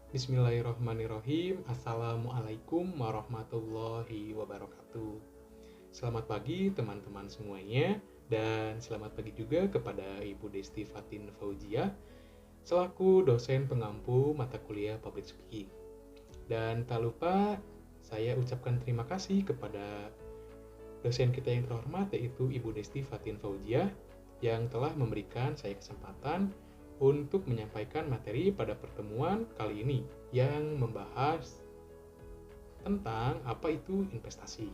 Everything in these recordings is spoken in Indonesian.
Bismillahirrahmanirrahim. Assalamualaikum warahmatullahi wabarakatuh. Selamat pagi teman-teman semuanya, dan selamat pagi juga kepada Ibu Desti Fatin Fauzia selaku dosen pengampu mata kuliah Public Speaking. Dan tak lupa saya ucapkan terima kasih kepada dosen kita yang terhormat, yaitu Ibu Desti Fatin Fauzia, yang telah memberikan saya kesempatan untuk menyampaikan materi pada pertemuan kali ini yang membahas tentang apa itu investasi.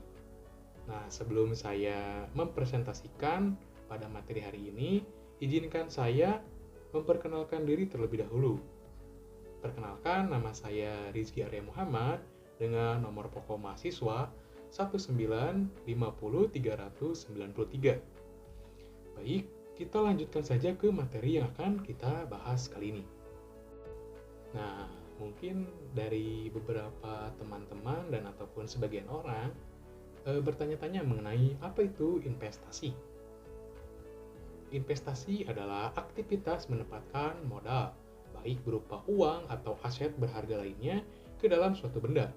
Nah, sebelum saya mempresentasikan pada materi hari ini, izinkan saya memperkenalkan diri terlebih dahulu. Perkenalkan, nama saya Rizky Arya Muhammad dengan nomor pokok mahasiswa 1950393. Baik, kita lanjutkan saja ke materi yang akan kita bahas kali ini. Nah, mungkin dari beberapa teman-teman dan ataupun sebagian orang bertanya-tanya mengenai apa itu investasi. Investasi adalah aktivitas menempatkan modal, baik berupa uang atau aset berharga lainnya, ke dalam suatu benda,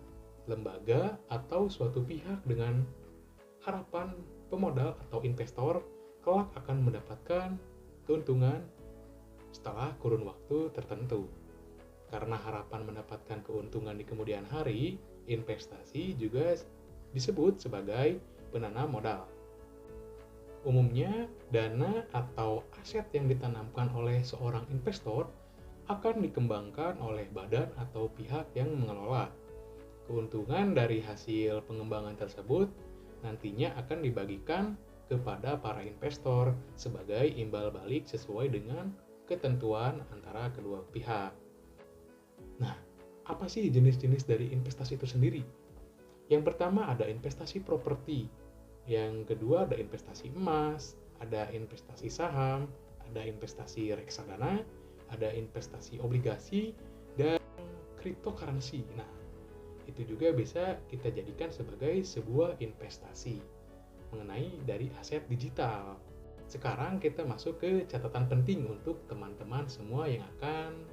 lembaga, atau suatu pihak dengan harapan pemodal atau investor kelak akan mendapatkan keuntungan setelah kurun waktu tertentu. Karena harapan mendapatkan keuntungan di kemudian hari, investasi juga disebut sebagai penanam modal. Umumnya, dana atau aset yang ditanamkan oleh seorang investor akan dikembangkan oleh badan atau pihak yang mengelola. Keuntungan dari hasil pengembangan tersebut nantinya akan dibagikan kepada para investor sebagai imbal balik sesuai dengan ketentuan antara kedua pihak. Nah, apa sih jenis-jenis dari investasi itu sendiri? Yang pertama ada investasi properti, yang kedua ada investasi emas, ada investasi saham, ada investasi reksadana, ada investasi obligasi, dan cryptocurrency. Nah, itu juga bisa kita jadikan sebagai sebuah investasi mengenai dari aset digital. Sekarang kita masuk ke catatan penting untuk teman-teman semua yang akan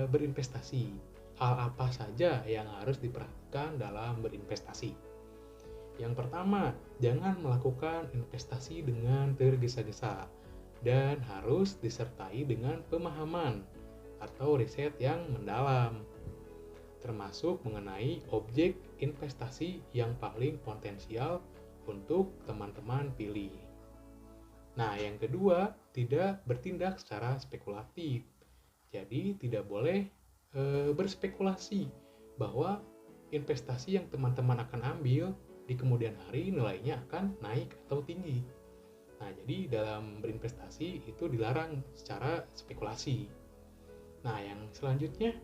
berinvestasi. Hal apa saja yang harus diperhatikan dalam berinvestasi? Yang pertama, jangan melakukan investasi dengan tergesa-gesa dan harus disertai dengan pemahaman atau riset yang mendalam, termasuk mengenai objek investasi yang paling potensial untuk teman-teman pilih. Nah, yang kedua, tidak bertindak secara spekulatif. Jadi, tidak boleh berspekulasi bahwa investasi yang teman-teman akan ambil di kemudian hari nilainya akan naik atau tinggi. Nah, jadi dalam berinvestasi itu dilarang secara spekulasi. Nah, yang selanjutnya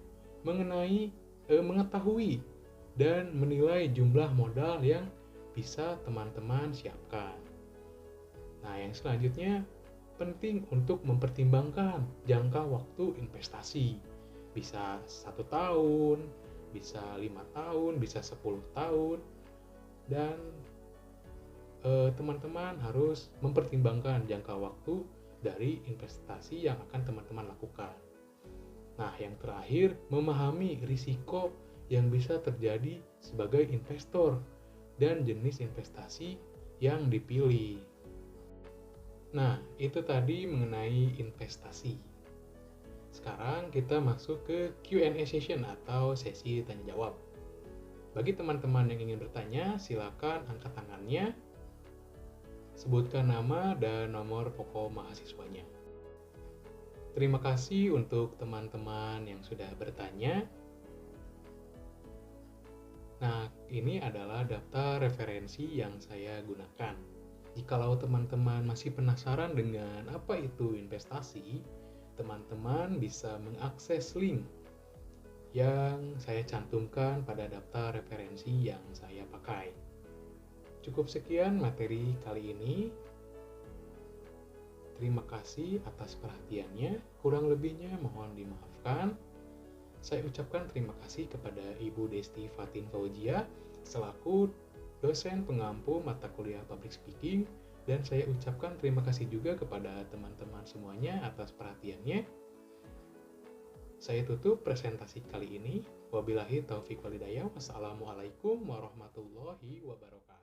mengenai mengetahui dan menilai jumlah modal yang bisa teman-teman siapkan. Nah, yang selanjutnya penting untuk mempertimbangkan jangka waktu investasi. Bisa 1 tahun, bisa 5 tahun, bisa 10 tahun, dan teman-teman harus mempertimbangkan jangka waktu dari investasi yang akan teman-teman lakukan. Nah, yang terakhir, memahami risiko yang bisa terjadi sebagai investor dan jenis investasi yang dipilih. Nah, itu tadi mengenai investasi. Sekarang kita masuk ke Q&A session atau sesi tanya jawab. Bagi teman-teman yang ingin bertanya, silakan angkat tangannya, sebutkan nama dan nomor pokok mahasiswanya. Terima kasih untuk teman-teman yang sudah bertanya. Nah, ini adalah daftar referensi yang saya gunakan. Jikalau teman-teman masih penasaran dengan apa itu investasi, teman-teman bisa mengakses link yang saya cantumkan pada daftar referensi yang saya pakai. Cukup sekian materi kali ini. Terima kasih atas perhatiannya. Kurang lebihnya mohon dimaafkan. Saya ucapkan terima kasih kepada Ibu Desti Fatin Fauzia selaku dosen pengampu mata kuliah Public Speaking, dan saya ucapkan terima kasih juga kepada teman-teman semuanya atas perhatiannya. Saya tutup presentasi kali ini. Wabillahi taufiq walhidayah. Wassalamualaikum warahmatullahi wabarakatuh.